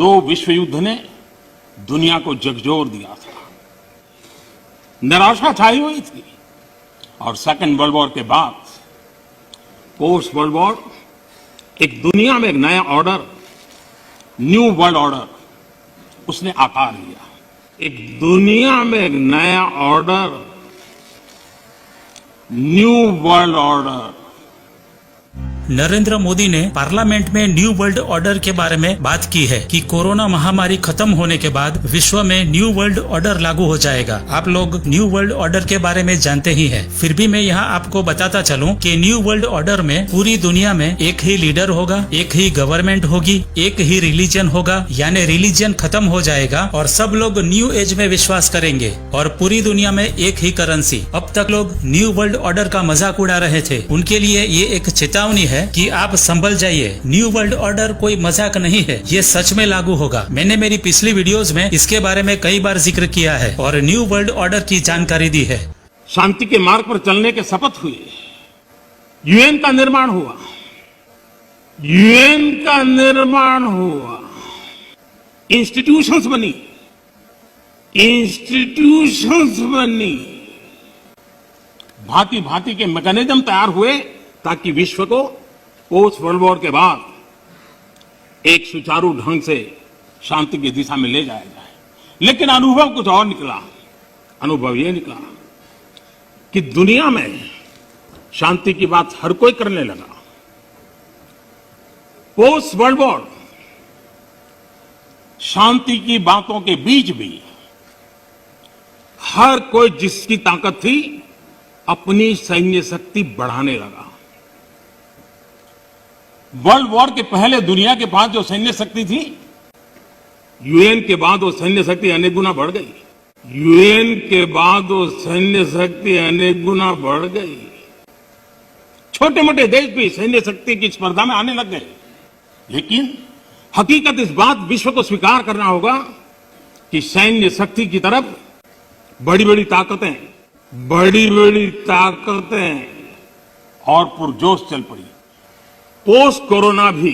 दो विश्व युद्ध ने दुनिया को झकझोर दिया था, निराशा छाई हुई थी। और सेकेंड वर्ल्ड वॉर के बाद पोस्ट वर्ल्ड वॉर एक दुनिया में एक नया ऑर्डर, न्यू वर्ल्ड ऑर्डर उसने आकार लिया। एक दुनिया में एक नया order, new world order. Narendra Modi ने पार्लियामेंट में न्यू वर्ल्ड ऑर्डर के बारे में बात की है कि कोरोना महामारी खत्म होने के बाद विश्व में न्यू वर्ल्ड ऑर्डर लागू हो जाएगा। आप लोग न्यू वर्ल्ड ऑर्डर के बारे में जानते ही हैं, फिर भी मैं यहाँ आपको बताता चलूं कि न्यू वर्ल्ड ऑर्डर में पूरी दुनिया में एक ही लीडर होगा, एक ही गवर्नमेंट होगी, एक ही रिलीजन होगा, यानी रिलीजन खत्म हो जाएगा और सब लोग न्यू एज में विश्वास करेंगे और पूरी दुनिया में एक ही करेंसी। अब तक लोग न्यू वर्ल्ड ऑर्डर का मजाक उड़ा रहे थे, उनके लिए ये एक चेतावनी है कि आप संभल जाइए। न्यू वर्ल्ड ऑर्डर कोई मजाक नहीं है, ये सच में लागू होगा। मैंने मेरी पिछली वीडियोस में इसके बारे में कई बार जिक्र किया है और न्यू वर्ल्ड ऑर्डर की जानकारी दी है। शांति के मार्ग पर चलने के शपथ हुए, यूएन का निर्माण हुआ, यूएन का निर्माण हुआ, इंस्टीट्यूशंस बनी, इंस्टीट्यूशंस बनी, भांति भांति के मैकेनिज्म तैयार हुए ताकि विश्व को पोस्ट वर्ल्ड वॉर के बाद एक सुचारू ढंग से शांति की दिशा में ले जाया जाए। लेकिन अनुभव कुछ और निकला। अनुभव ये निकला कि दुनिया में शांति की बात हर कोई करने लगा। पोस्ट वर्ल्ड वॉर शांति की बातों के बीच भी हर कोई जिसकी ताकत थी अपनी सैन्य शक्ति बढ़ाने लगा। वर्ल्ड वॉर के पहले दुनिया के पास जो सैन्य शक्ति थी, यूएन के बाद वो सैन्य शक्ति अनेक गुना बढ़ गई। यूएन के बाद वो सैन्य शक्ति अनेक गुना बढ़ गई। छोटे मोटे देश भी सैन्य शक्ति की स्पर्धा में आने लग गए। लेकिन हकीकत इस बात विश्व को स्वीकार करना होगा कि सैन्य शक्ति की तरफ बड़ी बड़ी ताकतें और पुरजोश चल पड़ी। पोस्ट कोरोना भी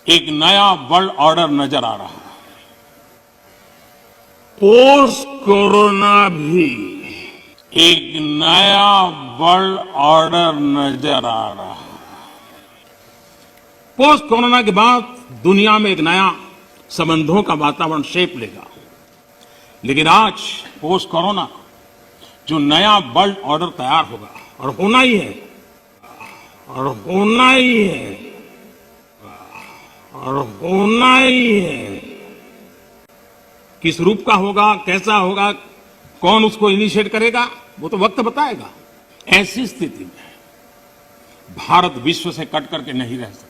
एक नया वर्ल्ड ऑर्डर नजर आ रहा है। पोस्ट कोरोना भी एक नया वर्ल्ड ऑर्डर नजर आ रहा है। पोस्ट कोरोना के बाद दुनिया में एक नया संबंधों का वातावरण शेप लेगा। लेकिन आज पोस्ट कोरोना जो नया वर्ल्ड ऑर्डर तैयार होगा, और होना ही है, और होना ही है, और होना ही है, किस रूप का होगा, कैसा होगा, कौन उसको इनिशिएट करेगा, वो तो वक्त बताएगा। ऐसी स्थिति में भारत विश्व से कट करके नहीं रह सकता।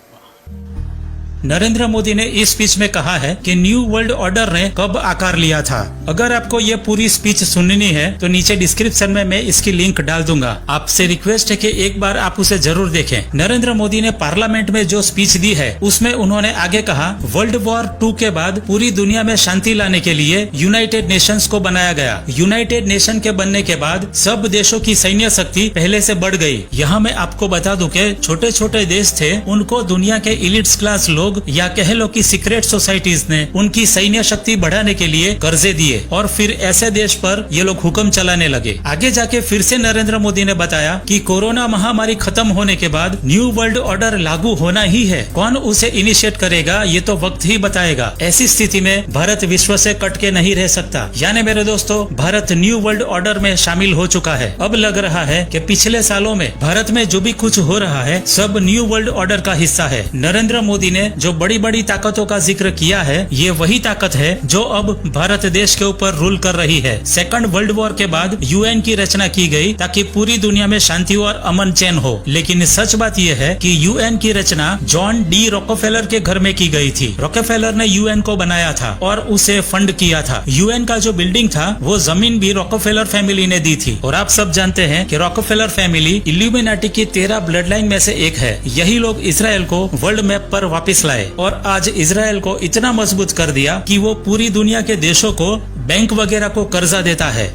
नरेंद्र मोदी ने इस स्पीच में कहा है कि न्यू वर्ल्ड ऑर्डर ने कब आकार लिया था। अगर आपको ये पूरी स्पीच सुननी है तो नीचे डिस्क्रिप्शन में मैं इसकी लिंक डाल दूंगा। आपसे रिक्वेस्ट है कि एक बार आप उसे जरूर देखें। नरेंद्र मोदी ने पार्लियामेंट में जो स्पीच दी है उसमें उन्होंने आगे कहा, वर्ल्ड वॉर 2 के बाद पूरी दुनिया में शांति लाने के लिए यूनाइटेड नेशंस को बनाया गया। यूनाइटेड नेशन के बनने के बाद सब देशों की सैन्य शक्ति पहले से बढ़ गई। यहाँ मैं आपको बता दूं कि छोटे छोटे देश थे, उनको दुनिया के इलिट्स क्लास लोग या कह लो कि सीक्रेट सोसाइटीज ने उनकी सैन्य शक्ति बढ़ाने के लिए कर्जे दिए और फिर ऐसे देश पर ये लोग हुक्म चलाने लगे। आगे जाके फिर से नरेंद्र मोदी ने बताया कि कोरोना महामारी खत्म होने के बाद न्यू वर्ल्ड ऑर्डर लागू होना ही है। कौन उसे इनिशिएट करेगा ये तो वक्त ही बताएगा। ऐसी स्थिति में भारत विश्व से कट के नहीं रह सकता। यानी मेरे दोस्तों, भारत न्यू वर्ल्ड ऑर्डर में शामिल हो चुका है। अब लग रहा है कि पिछले सालों में भारत में जो भी कुछ हो रहा है सब न्यू वर्ल्ड ऑर्डर का हिस्सा है। नरेंद्र मोदी ने जो बड़ी बड़ी ताकतों का जिक्र किया है, ये वही ताकत है जो अब भारत देश के ऊपर रूल कर रही है। सेकंड वर्ल्ड वॉर के बाद यूएन की रचना की गई ताकि पूरी दुनिया में शांति और अमन चैन हो। लेकिन सच बात यह है कि यूएन की रचना जॉन डी रॉकफेलर के घर में की गई थी। रॉकफेलर ने यूएन को बनाया था और उसे फंड किया था। यूएन का जो बिल्डिंग था वो जमीन भी रॉकफेलर फैमिली ने दी थी। और आप सब जानते हैं कि रॉकफेलर फैमिली इल्यूमिनाटी की 13 ब्लड लाइन में से एक है। यही लोग इसराइल को वर्ल्ड मैप पर वापस लाए और आज इजराइल को इतना मजबूत कर दिया कि वो पूरी दुनिया के देशों को, बैंक वगैरह को कर्जा देता है।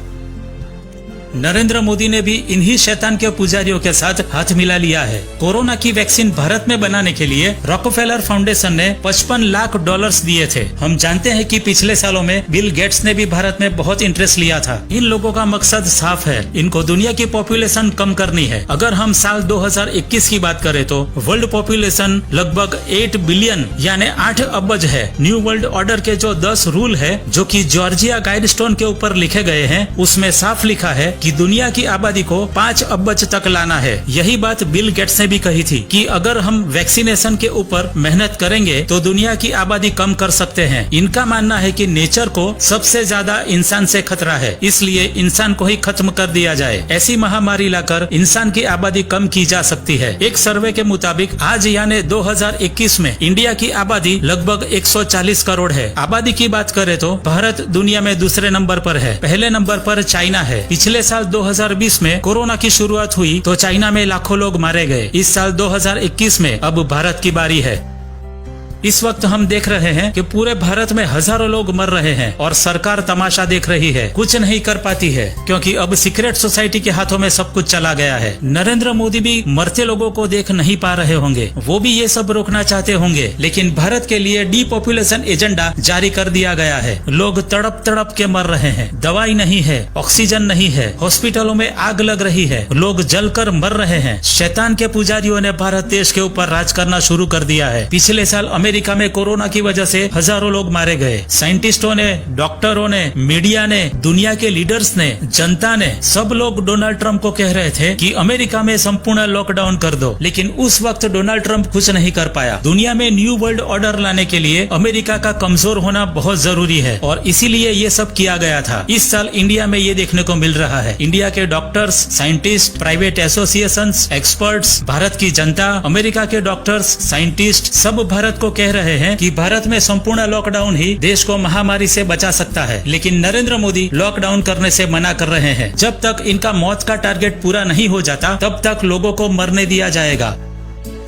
नरेंद्र मोदी ने भी इन्हीं शैतान के पुजारियों के साथ हाथ मिला लिया है। कोरोना की वैक्सीन भारत में बनाने के लिए रॉकफेलर फाउंडेशन ने $55 लाख दिए थे। हम जानते हैं कि पिछले सालों में बिल गेट्स ने भी भारत में बहुत इंटरेस्ट लिया था। इन लोगों का मकसद साफ है, इनको दुनिया की पॉपुलेशन कम करनी है। अगर हम साल 2021 की बात करें तो वर्ल्ड पॉपुलेशन लगभग 8 बिलियन यानी 8 अरब है। न्यू वर्ल्ड ऑर्डर के जो 10 रूल है जो कि जॉर्जिया गाइडस्टोन के ऊपर लिखे गए हैं, उसमें साफ लिखा है कि दुनिया की आबादी को 5 अरब तक लाना है। यही बात बिल गेट्स ने भी कही थी कि अगर हम वैक्सीनेशन के ऊपर मेहनत करेंगे तो दुनिया की आबादी कम कर सकते हैं। इनका मानना है कि नेचर को सबसे ज्यादा इंसान से खतरा है, इसलिए इंसान को ही खत्म कर दिया जाए। ऐसी महामारी लाकर इंसान की आबादी कम की जा सकती है। एक सर्वे के मुताबिक आज यानी 2021 में इंडिया की आबादी लगभग 140 करोड़ है। आबादी की बात करें तो भारत दुनिया में दूसरे नंबर पर है, पहले नंबर पर चाइना है। पिछले साल 2020 में कोरोना की शुरुआत हुई तो चाइना में लाखों लोग मारे गए। इस साल 2021 में अब भारत की बारी है। इस वक्त हम देख रहे हैं कि पूरे भारत में हजारों लोग मर रहे हैं और सरकार तमाशा देख रही है, कुछ नहीं कर पाती है क्योंकि अब सीक्रेट सोसाइटी के हाथों में सब कुछ चला गया है। नरेंद्र मोदी भी मरते लोगों को देख नहीं पा रहे होंगे, वो भी ये सब रोकना चाहते होंगे, लेकिन भारत के लिए डीपॉपुलेशन एजेंडा जारी कर दिया गया है। लोग तड़प तड़प के मर रहे हैं, दवाई नहीं है, ऑक्सीजन नहीं है, हॉस्पिटलों में आग लग रही है, लोग जलकर मर रहे हैं। शैतान के पुजारियों ने भारत देश के ऊपर राज करना शुरू कर दिया है। पिछले साल अमेरिका में कोरोना की वजह से हजारों लोग मारे गए। साइंटिस्टों ने, डॉक्टरों ने, मीडिया ने, दुनिया के लीडर्स ने, जनता ने, सब लोग डोनाल्ड ट्रंप को कह रहे थे कि अमेरिका में संपूर्ण लॉकडाउन कर दो, लेकिन उस वक्त डोनाल्ड ट्रंप कुछ नहीं कर पाया। दुनिया में न्यू वर्ल्ड ऑर्डर लाने के लिए अमेरिका का कमजोर होना बहुत जरूरी है और इसीलिए ये सब किया गया था। इस साल इंडिया में ये देखने को मिल रहा है। इंडिया के doctors, scientist, private associations, experts, Bharat की जनता, अमेरिका के डॉक्टर्स, साइंटिस्ट सब भारत को कह रहे हैं कि भारत में संपूर्ण लॉकडाउन ही देश को महामारी से बचा सकता है, लेकिन नरेंद्र मोदी लॉकडाउन करने से मना कर रहे हैं। जब तक इनका मौत का टारगेट पूरा नहीं हो जाता तब तक लोगों को मरने दिया जाएगा।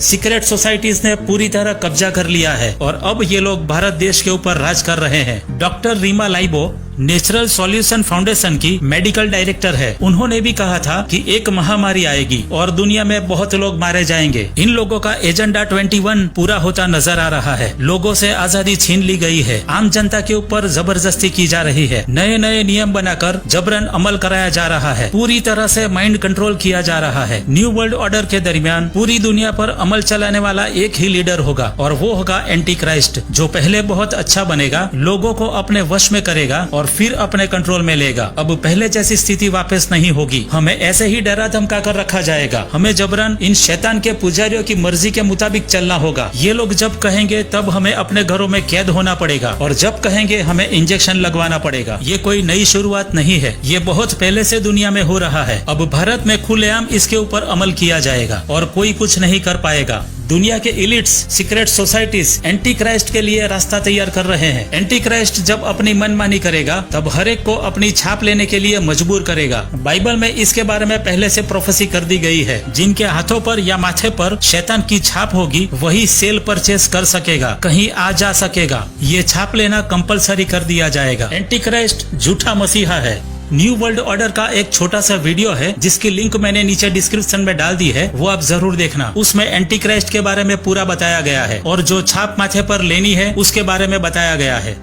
सीक्रेट सोसाइटीज ने पूरी तरह कब्जा कर लिया है और अब ये लोग भारत देश के ऊपर राज कर रहे हैं। डॉक्टर रीमा लाइबो नेचुरल सॉल्यूशन फाउंडेशन की मेडिकल डायरेक्टर है। उन्होंने भी कहा था कि एक महामारी आएगी और दुनिया में बहुत लोग मारे जाएंगे। इन लोगों का एजेंडा 21 पूरा होता नजर आ रहा है। लोगों से आजादी छीन ली गई है, आम जनता के ऊपर जबरदस्ती की जा रही है, नए नए नियम बनाकर जबरन अमल कराया जा रहा है, पूरी तरह से माइंड कंट्रोल किया जा रहा है। न्यू वर्ल्ड ऑर्डर के दरमियान पूरी दुनिया पर अमल चलाने वाला एक ही लीडर होगा और वो होगा एंटी क्राइस्ट, जो पहले बहुत अच्छा बनेगा, लोगों को अपने वश में करेगा और फिर अपने कंट्रोल में लेगा। अब पहले जैसी स्थिति वापस नहीं होगी। हमें ऐसे ही डरा धमका कर रखा जाएगा। हमें जबरन इन शैतान के पुजारियों की मर्जी के मुताबिक चलना होगा। ये लोग जब कहेंगे तब हमें अपने घरों में कैद होना पड़ेगा और जब कहेंगे हमें इंजेक्शन लगवाना पड़ेगा। ये कोई नई शुरुआत नहीं है, ये बहुत पहले से दुनिया में हो रहा है। अब भारत में खुलेआम इसके ऊपर अमल किया जाएगा और कोई कुछ नहीं कर पाएगा। दुनिया के इलिट्स, सीक्रेट सोसाइटीज एंटी क्राइस्ट के लिए रास्ता तैयार कर रहे हैं। एंटी क्राइस्ट जब अपनी मनमानी करेगा तब हर एक को अपनी छाप लेने के लिए मजबूर करेगा। बाइबल में इसके बारे में पहले से प्रोफेसी कर दी गई है। जिनके हाथों पर या माथे पर शैतान की छाप होगी वही सेल परचेस कर सकेगा, कहीं आ जा सकेगा। ये छाप लेना कंपलसरी कर दिया जाएगा। एंटी क्राइस्ट झूठा मसीहा है। न्यू वर्ल्ड ऑर्डर का एक छोटा सा वीडियो है जिसकी लिंक मैंने नीचे डिस्क्रिप्शन में डाल दी है, वो आप जरूर देखना। उसमें एंटी क्राइस्ट के बारे में पूरा बताया गया है और जो छाप माथे पर लेनी है उसके बारे में बताया गया है।